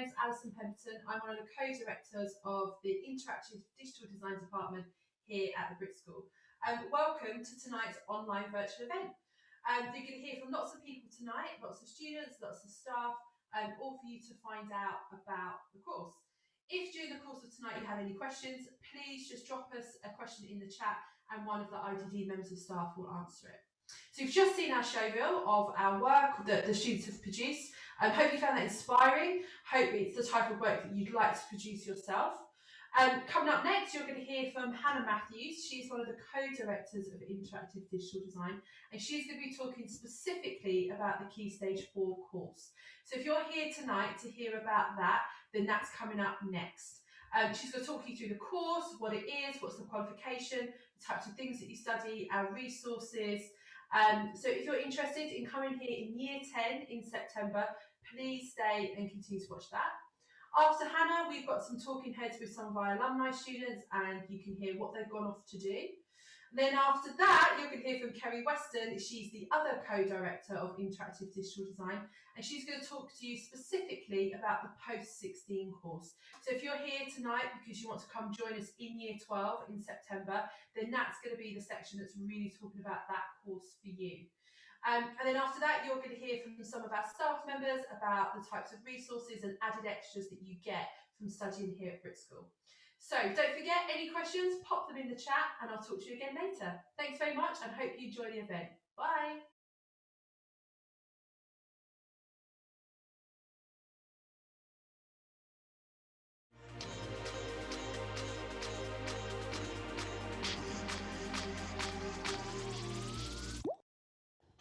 name's Alison Pemberton. I'm one of the co-directors of the Interactive Digital Design Department here at the Brit School. Welcome to tonight's online virtual event. You're going to hear from lots of people tonight, lots of students, lots of staff, all for you to find out about the course. If during the course of tonight you have any questions, please just drop us a question in the chat and one of the IDD members of staff will answer it. So you've just seen our show reel of our work that the students have produced. Hope you found that inspiring. Hope it's the type of work that you'd like to produce yourself. Coming up next, you're going to hear from Hannah Matthews. She's one of the co-directors of Interactive Digital Design, and she's going to be talking specifically about the Key Stage 4 course. So if you're here tonight to hear about that, then that's coming up next. She's going to talk you through the course, what it is, what's the qualification, the types of things that you study, our resources. So if you're interested in coming here in Year 10 in September, please stay and continue to watch that. After Hannah, we've got some talking heads with some of our alumni students and you can hear what they've gone off to do. And then after that, you're going to hear from Kerry Weston. She's the other co-director of Interactive Digital Design, and she's going to talk to you specifically about the post-16 course. So if you're here tonight because you want to come join us in Year 12 in September, then that's going to be the section that's really talking about that course for you. And then after that, you're going to hear from some of our staff members about the types of resources and added extras that you get from studying here at Brit School. So don't forget, any questions, pop them in the chat and I'll talk to you again later. Thanks very much and hope you enjoy the event. Bye.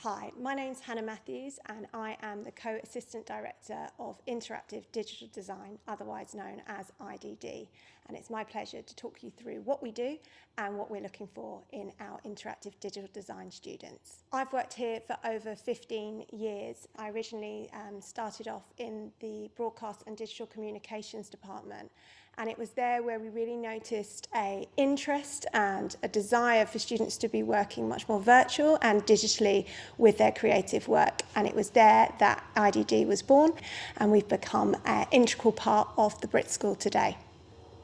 Hi, my name's Hannah Matthews and I am the Co-Assistant Director of Interactive Digital Design, otherwise known as IDD, and it's my pleasure to talk you through what we do and what we're looking for in our interactive digital design students. I've worked here for over 15 years. I originally started off in the Broadcast and Digital Communications department, and it was there where we really noticed an interest and a desire for students to be working much more virtual and digitally with their creative work. And it was there that IDD was born, and we've become an integral part of the Brit School today.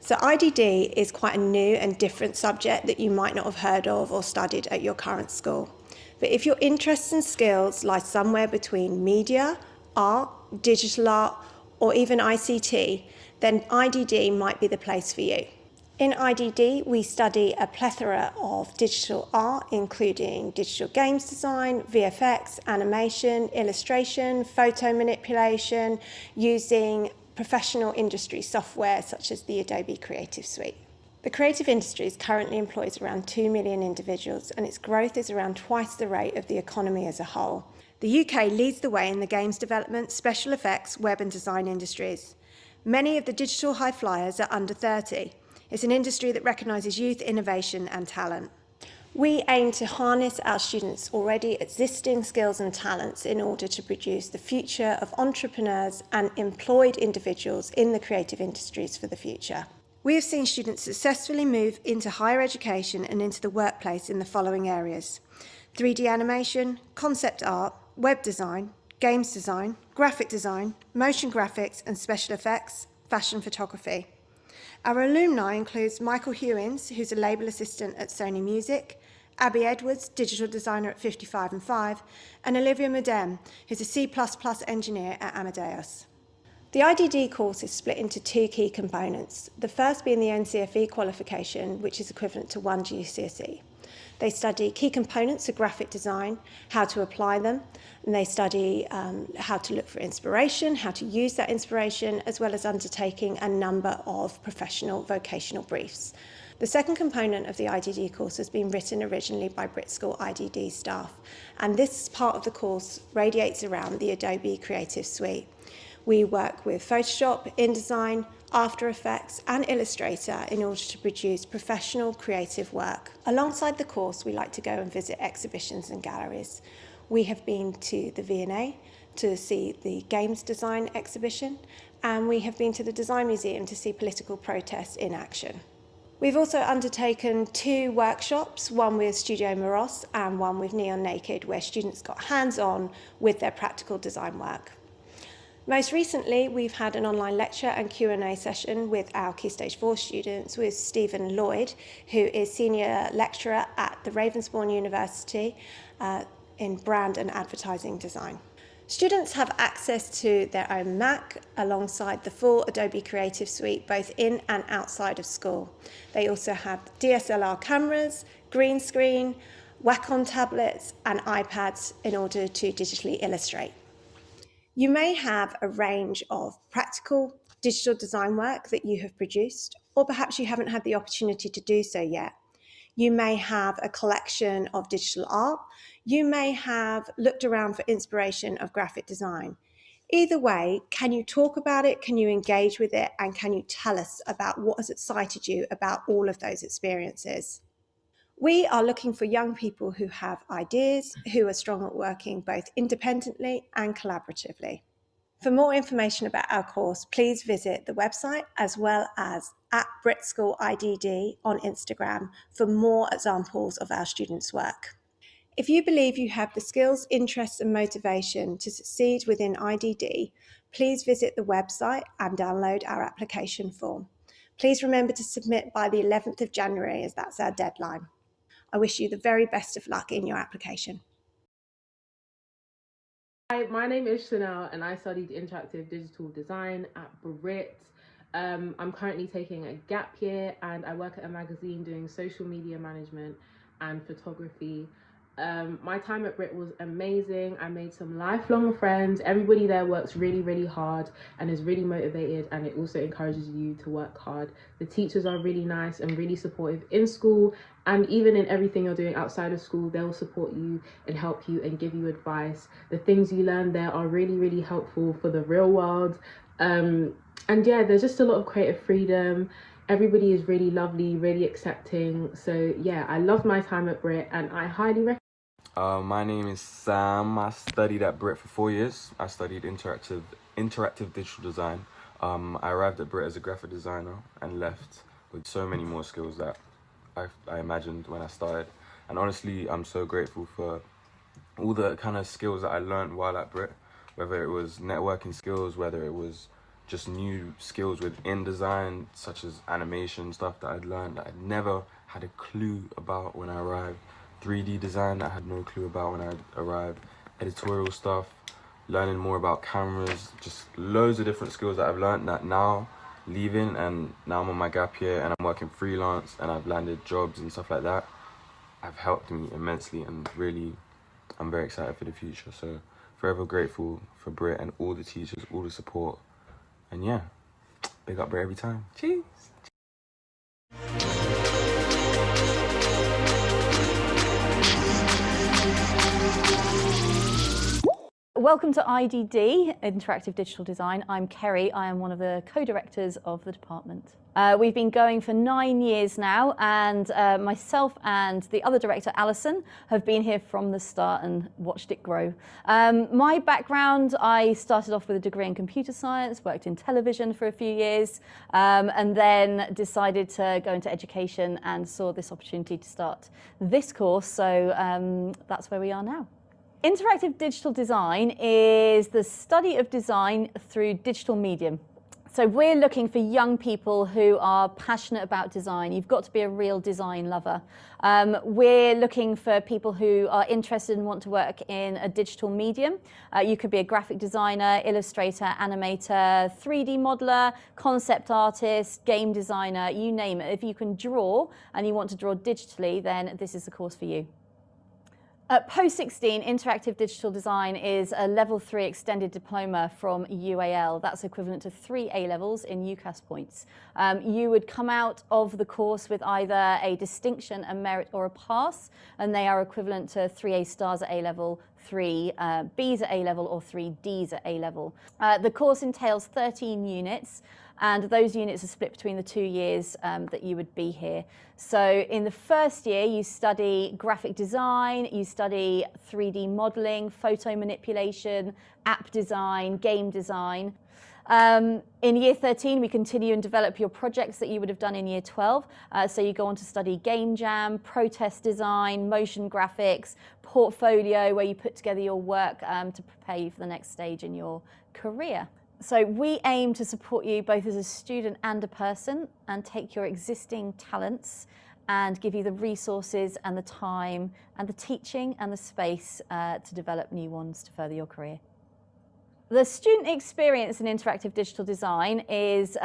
So IDD is quite a new and different subject that you might not have heard of or studied at your current school. But if your interests and skills lie somewhere between media, art, digital art, or even ICT, then IDD might be the place for you. In IDD, we study a plethora of digital art, including digital games design, VFX, animation, illustration, photo manipulation, using professional industry software such as the Adobe Creative Suite. The creative industry currently employs around 2 million individuals, and its growth is around twice the rate of the economy as a whole. The UK leads the way in the games development, special effects, web and design industries. Many of the digital high flyers are under 30. It's an industry that recognises youth, innovation and talent. We aim to harness our students' already existing skills and talents in order to produce the future of entrepreneurs and employed individuals in the creative industries for the future. We have seen students successfully move into higher education and into the workplace in the following areas: 3D animation, concept art, web design, games design, graphic design, motion graphics and special effects, fashion photography. Our alumni includes Michael Hewins, who's a label assistant at Sony Music, Abby Edwards, digital designer at 55 and 5, and Olivia Medem, who's a C++ engineer at Amadeus. The IDD course is split into two key components, the first being the NCFE qualification, which is equivalent to 1 GCSE. They study key components of graphic design, how to apply them, and they study how to look for inspiration, how to use that inspiration, as well as undertaking a number of professional vocational briefs. The second component of the IDD course has been written originally by Brit School IDD staff, and this part of the course radiates around the Adobe Creative Suite. We work with Photoshop, InDesign, After Effects and Illustrator in order to produce professional creative work. Alongside the course, we like to go and visit exhibitions and galleries. We have been to the V&A to see the Games Design exhibition, and we have been to the Design Museum to see political protests in action. We've also undertaken 2 workshops, one with Studio Moros and one with Neon Naked, where students got hands-on with their practical design work. Most recently, we've had an online lecture and Q&A session with our Key Stage 4 students with Stephen Lloyd, who is Senior Lecturer at the Ravensbourne University in Brand and Advertising Design. Students have access to their own Mac alongside the full Adobe Creative Suite both in and outside of school. They also have DSLR cameras, green screen, Wacom tablets and iPads in order to digitally illustrate. You may have a range of practical digital design work that you have produced, or perhaps you haven't had the opportunity to do so yet. You may have a collection of digital art. You may have looked around for inspiration of graphic design. Either way, can you talk about it? Can you engage with it? And can you tell us about what has excited you about all of those experiences? We are looking for young people who have ideas, who are strong at working both independently and collaboratively. For more information about our course, please visit the website as well as at Brit School IDD on Instagram for more examples of our students' work. If you believe you have the skills, interests and motivation to succeed within IDD, please visit the website and download our application form. Please remember to submit by the 11th of January as that's our deadline. I wish you the very best of luck in your application. Hi, my name is Chanel and I studied interactive digital design at Brit. I'm currently taking a gap year and I work at a magazine doing social media management and photography. My time at Brit was amazing. I made some lifelong friends. Everybody there works really, really hard and is really motivated, and it also encourages you to work hard. The teachers are really nice and really supportive in school, and even in everything you're doing outside of school, they'll support you and help you and give you advice. The things you learn there are really, really helpful for the real world. And yeah, there's just a lot of creative freedom. Everybody is really lovely, really accepting. So yeah, I loved my time at Brit and I highly recommend. My name is Sam. I studied at Brit for 4 years. I studied interactive digital design. I arrived at Brit as a graphic designer and left with so many more skills that I imagined when I started. And honestly, I'm so grateful for all the kind of skills that I learned while at Brit, whether it was networking skills, whether it was just new skills within design, such as animation, stuff that I'd learned that I'd never had a clue about when I arrived. 3D design I had no clue about when I arrived, editorial stuff, learning more about cameras, just loads of different skills that I've learned that now leaving, and now I'm on my gap year and I'm working freelance and I've landed jobs and stuff like that, have helped me immensely, and really I'm very excited for the future. So forever grateful for Brit and all the teachers, all the support, and yeah, big up Brit every time. Cheers. Welcome to IDD, Interactive Digital Design. I'm Kerry. I am one of the co-directors of the department. We've been going for 9 years now, and myself and the other director, Alison, have been here from the start and watched it grow. My background, I started off with a degree in computer science, worked in television for a few years, and then decided to go into education and saw this opportunity to start this course. So that's where we are now. Interactive digital design is the study of design through digital medium. So we're looking for young people who are passionate about design. You've got to be a real design lover. We're looking for people who are interested and want to work in a digital medium. You could be a graphic designer, illustrator, animator, 3D modeler, concept artist, game designer, you name it. If you can draw and you want to draw digitally, then this is the course for you. At Post-16, Interactive Digital Design is a Level 3 extended diploma from UAL. That's equivalent to 3 A-levels in UCAS points. You would come out of the course with either a distinction, a merit or a pass, and they are equivalent to 3 A stars at A-level, 3 Bs at A-level or 3 Ds at A-level. The course entails 13 units, and those units are split between the 2 years that you would be here. So in the first year, you study graphic design, you study 3D modeling, photo manipulation, app design, game design. In year 13, we continue and develop your projects that you would have done in year 12. So you go on to study game jam, protest design, motion graphics, portfolio, where you put together your work to prepare you for the next stage in your career. So we aim to support you both as a student and a person, and take your existing talents and give you the resources and the time and the teaching and the space to develop new ones to further your career. The student experience in interactive digital design is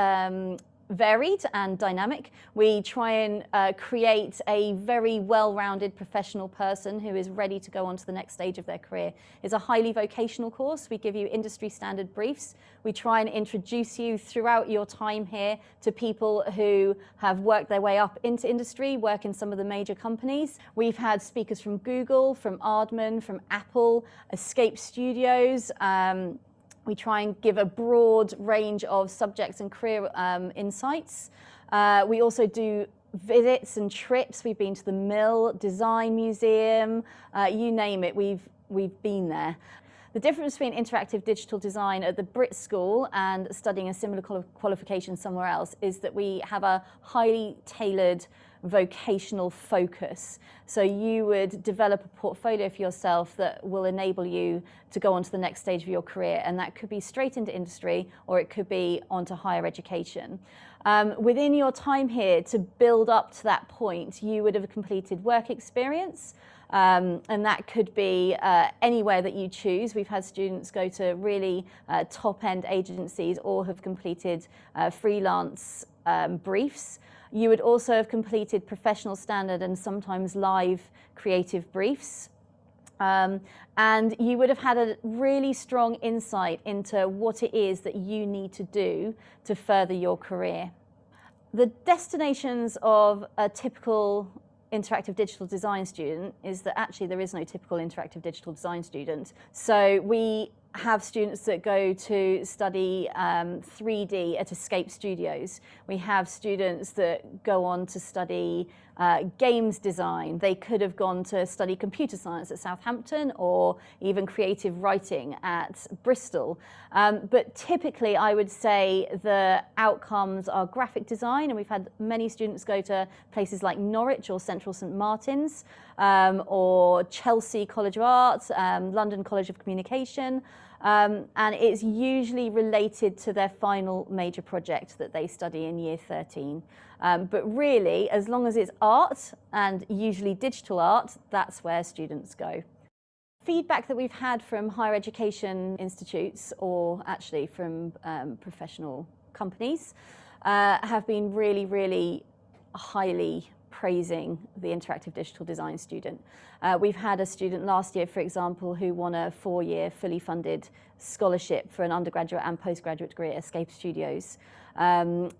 varied and dynamic. We try and create a very well-rounded professional person who is ready to go on to the next stage of their career. It's a highly vocational course. We give you industry standard briefs. We try and introduce you throughout your time here to people who have worked their way up into industry, work in some of the major companies. We've had speakers from Google, from Aardman, from Apple, Escape Studios. We try and give a broad range of subjects and career insights. We also do visits and trips. We've been to the Mill, Design Museum, you name it, we've been there. The difference between interactive digital design at the Brit School and studying a similar qualification somewhere else is that we have a highly tailored vocational focus. So you would develop a portfolio for yourself that will enable you to go on to the next stage of your career, and that could be straight into industry or it could be onto higher education. Within your time here, to build up to that point, you would have completed work experience, and that could be anywhere that you choose. We've had students go to really top-end agencies or have completed freelance briefs. You would also have completed professional standard and sometimes live creative briefs. And you would have had a really strong insight into what it is that you need to do to further your career. The destinations of a typical interactive digital design student is that actually there is no typical interactive digital design student. So we have students that go to study 3D at Escape Studios. We have students that go on to study games design. They could have gone to study computer science at Southampton or even creative writing at Bristol. But typically I would say the outcomes are graphic design, and we've had many students go to places like Norwich or Central St Martin's, or Chelsea College of Arts, London College of Communication. And it's usually related to their final major project that they study in year 13. But really, as long as it's art, and usually digital art, that's where students go. Feedback that we've had from higher education institutes, or actually from professional companies, have been really, really highly praising the interactive digital design student. We've had a student last year, for example, who won a 4-year fully funded scholarship for an undergraduate and postgraduate degree at Escape Studios.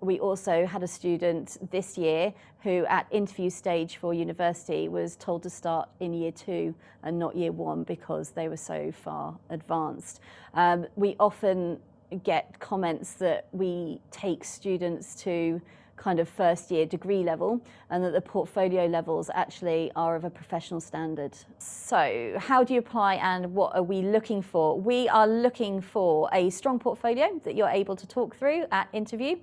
We also had a student this year who at interview stage for university was told to start in year 2 and not year 1 because they were so far advanced. We often get comments that we take students to kind of first year degree level, and that the portfolio levels actually are of a professional standard. So how do you apply, and what are we looking for? We are looking for a strong portfolio that you're able to talk through at interview.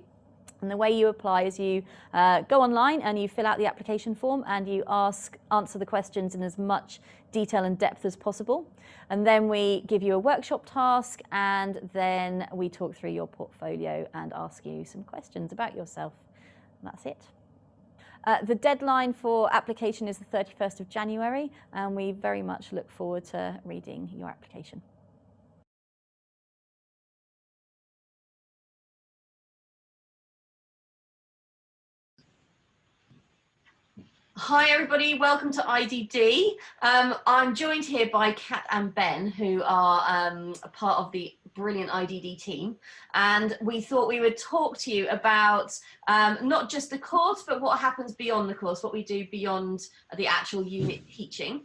And the way you apply is you go online and you fill out the application form and you answer the questions in as much detail and depth as possible. And then we give you a workshop task, and then we talk through your portfolio and ask you some questions about yourself. That's it. The deadline for application is the 31st of January, and we very much look forward to reading your application. Hi everybody, welcome to IDD. I'm joined here by Kat and Ben, who are a part of the brilliant IDD team, and we thought we would talk to you about not just the course, but what happens beyond the course, what we do beyond the actual unit teaching.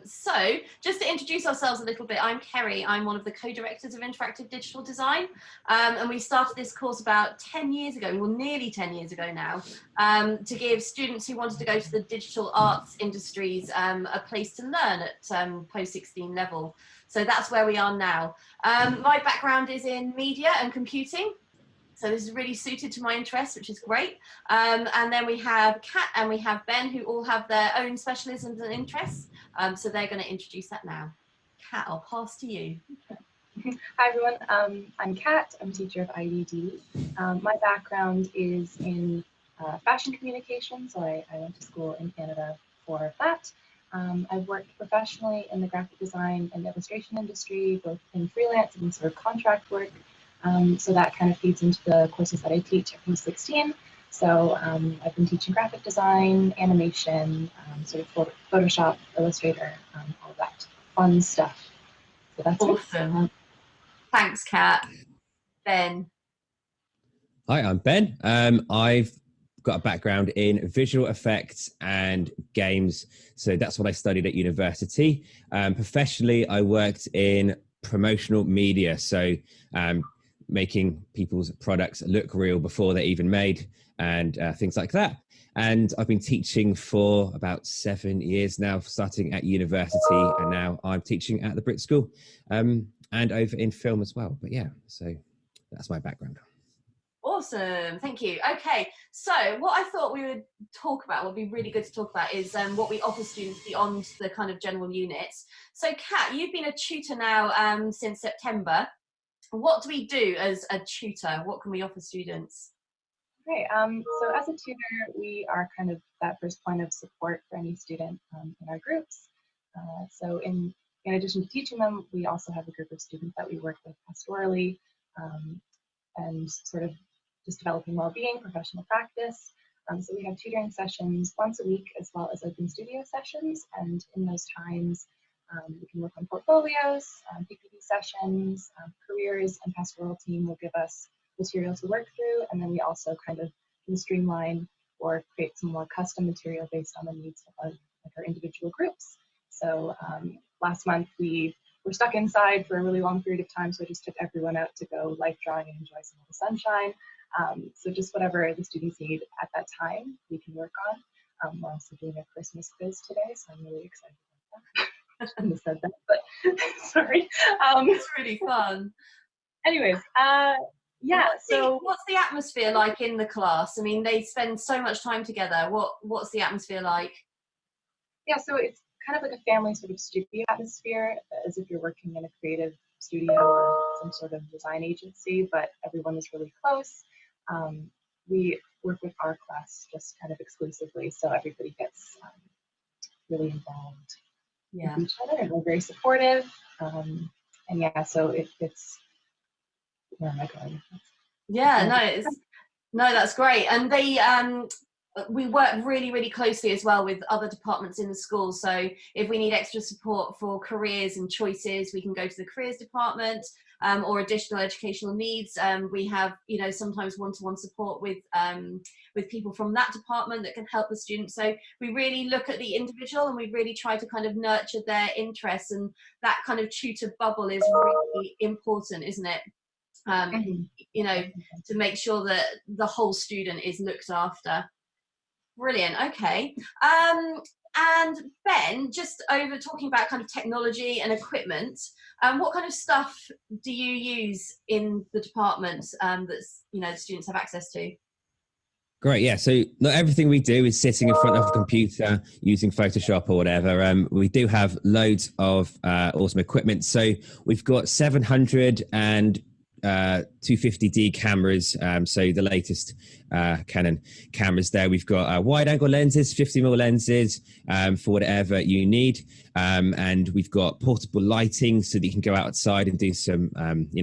So just to introduce ourselves a little bit, I'm Kerry. I'm one of the co-directors of Interactive Digital Design, and we started this course about 10 years ago, well nearly 10 years ago now, to give students who wanted to go to the digital arts industries a place to learn at post-16 level. So that's where we are now. My background is in media and computing. So this is really suited to my interests, which is great. And then we have Kat and we have Ben, who all have their own specialisms and interests. So they're going to introduce that now. Kat, I'll pass to you. Hi everyone, I'm Kat, I'm a teacher of IDD. My background is in fashion communication, so I went to school in Canada for that. I've worked professionally in the graphic design and illustration industry, both in freelance and sort of contract work. So that kind of feeds into the courses that I teach at P16. So I've been teaching graphic design, animation, sort of Photoshop, Illustrator, all of that fun stuff. So that's awesome. Thanks, Kat. Ben. Hi, I'm Ben. I've got a background in visual effects and games. So that's what I studied at university. Professionally, I worked in promotional media. So making people's products look real before they're even made and things like that. And I've been teaching for about 7 years now, starting at university, and now I'm teaching at the Brit School and over in film as well. But yeah, so that's my background. Awesome, thank you. Okay, so what I thought we would talk about, would be really good to talk about, is what we offer students beyond the kind of general units. So Kat, you've been a tutor now since September. What do we do as a tutor? What can we offer students? Great. So as a tutor, we are kind of that first point of support for any student in our groups. So in addition to teaching them, we also have a group of students that we work with pastorally and sort of just developing well-being, professional practice. So we have tutoring sessions once a week, as well as open studio sessions. And in those times, we can work on portfolios, PPD sessions, careers, and pastoral team will give us material to work through. And then we also kind of can streamline or create some more custom material based on the needs of our individual groups. So last month we were stuck inside for a really long period of time, so I just took everyone out to go life drawing and enjoy some of the sunshine. So just whatever the students need at that time, we can work on. We're also doing a Christmas quiz today, so I'm really excited about that. I shouldn't have said that, but sorry. It's really fun. Anyways, yeah. So what's the atmosphere like in the class? I mean, they spend so much time together. What's the atmosphere like? Yeah, so it's kind of like a family sort of studio atmosphere, as if you're working in a creative studio or some sort of design agency, but everyone is really close. We work with our class just kind of exclusively, so everybody gets really involved with each other, and we're very supportive. And yeah, so it's, where am I going? Yeah, no, that's great. And they we work really, really closely as well with other departments in the school. So if we need extra support for careers and choices, we can go to the careers department, or additional educational needs. We have, sometimes one-to-one support with people from that department that can help the students. So we really look at the individual and we really try to kind of nurture their interests, and that kind of tutor bubble is really important, isn't it? To make sure that the whole student is looked after. Brilliant. Okay. And Ben, just over talking about kind of technology and equipment, what kind of stuff do you use in the department that's, the students have access to? Great, yeah. So not everything we do is sitting in front of a computer using Photoshop or whatever. We do have loads of awesome equipment. So we've got 700 and 250D cameras, so the latest Canon cameras there. We've got wide angle lenses, 50mm lenses for whatever you need, and we've got portable lighting so that you can go outside and do some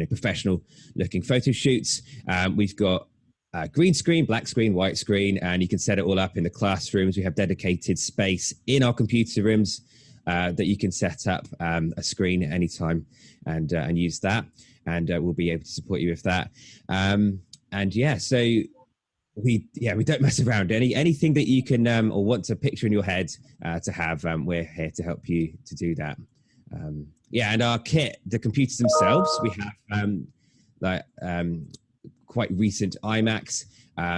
professional looking photo shoots. We've got green screen, black screen, white screen, and you can set it all up in the classrooms. We have dedicated space in our computer rooms that you can set up a screen at any time and use that. And we'll be able to support you with that. And yeah, so we don't mess around. Anything that you can or want to picture in your head to have, we're here to help you to do that. And our kit, the computers themselves, we have quite recent iMacs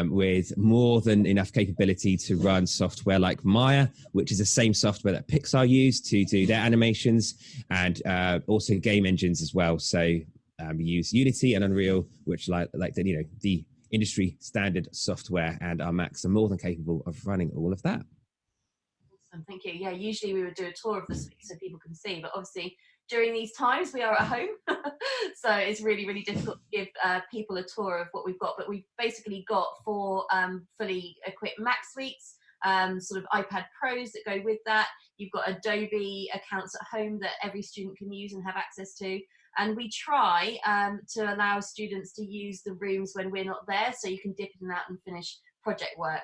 with more than enough capability to run software like Maya, which is the same software that Pixar use to do their animations, and also game engines as well. So we use Unity and Unreal, which like the industry standard software, and our Macs are more than capable of running all of that. Awesome, thank you. Yeah, usually we would do a tour of the space so people can see, but obviously during these times we are at home, so it's really, really difficult to give people a tour of what we've got. But we've basically got 4 fully equipped Mac suites, sort of iPad Pros that go with that. You've got Adobe accounts at home that every student can use and have access to. And we try to allow students to use the rooms when we're not there, so you can dip in and out and finish project work.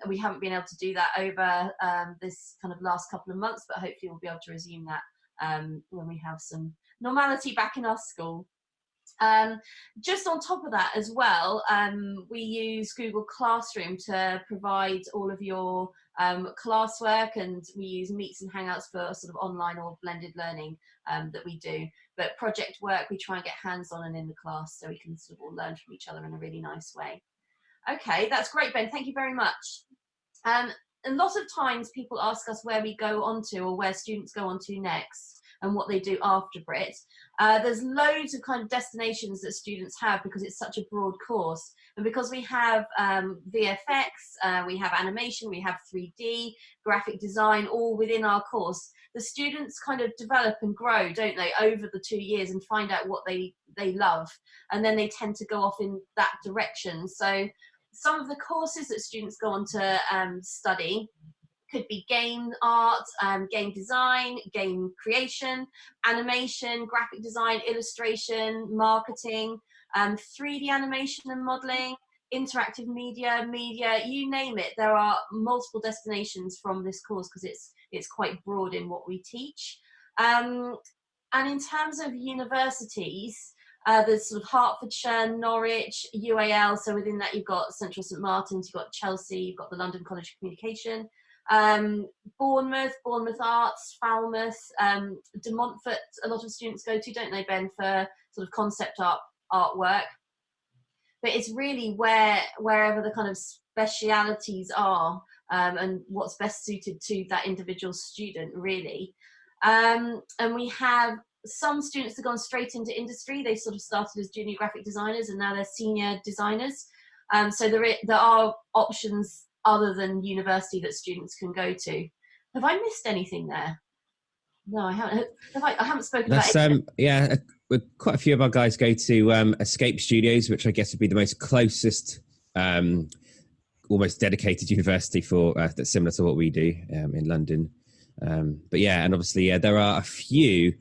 We haven't been able to do that over this kind of last couple of months, but hopefully we'll be able to resume that when we have some normality back in our school. Just on top of that as well, we use Google Classroom to provide all of your classwork, and we use Meets and Hangouts for sort of online or blended learning that we do. But project work, we try and get hands-on and in the class so we can sort of all learn from each other in a really nice way. Okay, that's great, Ben. Thank you very much. A lot of times people ask us where we go on to, or where students go on to next, and what they do after Brit. There's loads of kind of destinations that students have because it's such a broad course. And because we have VFX, we have animation, we have 3D, graphic design, all within our course, the students kind of develop and grow, don't they, over the 2 years, and find out what they love. And then they tend to go off in that direction. So some of the courses that students go on to study could be game art, game design, game creation, animation, graphic design, illustration, marketing, 3D animation and modeling, interactive media, you name it. There are multiple destinations from this course because it's quite broad in what we teach. And in terms of universities, there's sort of Hertfordshire, Norwich, UAL. So within that, you've got Central St Martin's, you've got Chelsea, you've got the London College of Communication, Bournemouth Arts, Falmouth, De Montfort. A lot of students go to, don't they, Ben, for sort of concept artwork. But it's really wherever the kind of specialities are, and what's best suited to that individual student, really. And we have some students that have gone straight into industry. They sort of started as junior graphic designers and now they're senior designers. So there are options other than university that students can go to. Have I missed anything there? No, I haven't. I haven't spoken about it. Quite a few of our guys go to Escape Studios, which I guess would be the most closest, almost dedicated university for that's similar to what we do in London. But yeah, and obviously there are a few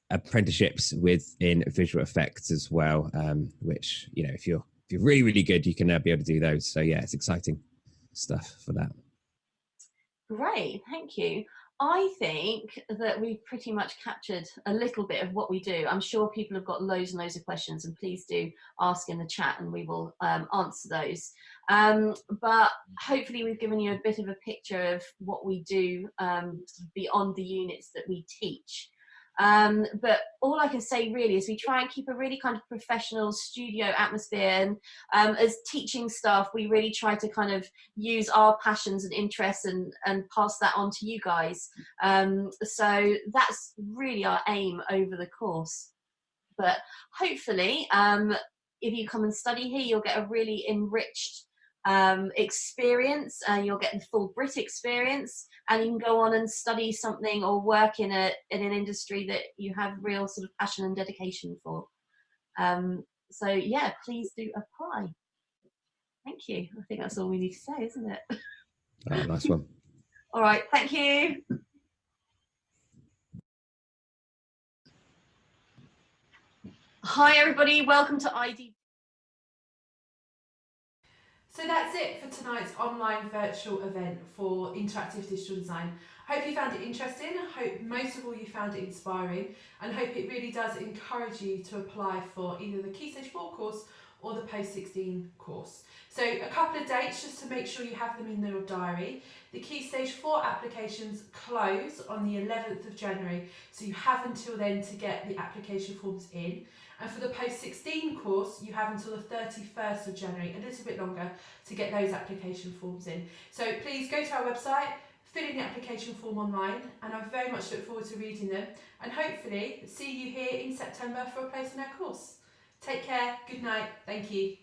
apprenticeships within visual effects as well, which, you know, if you're really, really good, you can be able to do those. So yeah, it's exciting stuff for that. Great, thank you. I think that we've pretty much captured a little bit of what we do. I'm sure people have got loads and loads of questions, and please do ask in the chat and we will answer those. But hopefully we've given you a bit of a picture of what we do beyond the units that we teach. But all I can say really is we try and keep a really kind of professional studio atmosphere, and as teaching staff we really try to kind of use our passions and interests and pass that on to you guys. So that's really our aim over the course. But hopefully if you come and study here, you'll get a really enriched experience, and you'll get the full Brit experience, and you can go on and study something or work in an industry that you have real sort of passion and dedication for. So yeah, please do apply. Thank you. I think that's all we need to say, isn't it? Oh, nice one. All right, thank you. Hi everybody, welcome to ID. So that's it for tonight's online virtual event for interactive digital design. Hope you found it interesting. I hope most of all you found it inspiring, and hope it really does encourage you to apply for either the Key Stage 4 course or the post-16 course. So a couple of dates just to make sure you have them in your diary. The Key Stage 4 applications close on the 11th of January, so you have until then to get the application forms in. And for the post-16 course, you have until the 31st of January, a little bit longer, to get those application forms in. So please go to our website, fill in the application form online, and I very much look forward to reading them, and hopefully see you here in September for a place in our course. Take care, good night, thank you.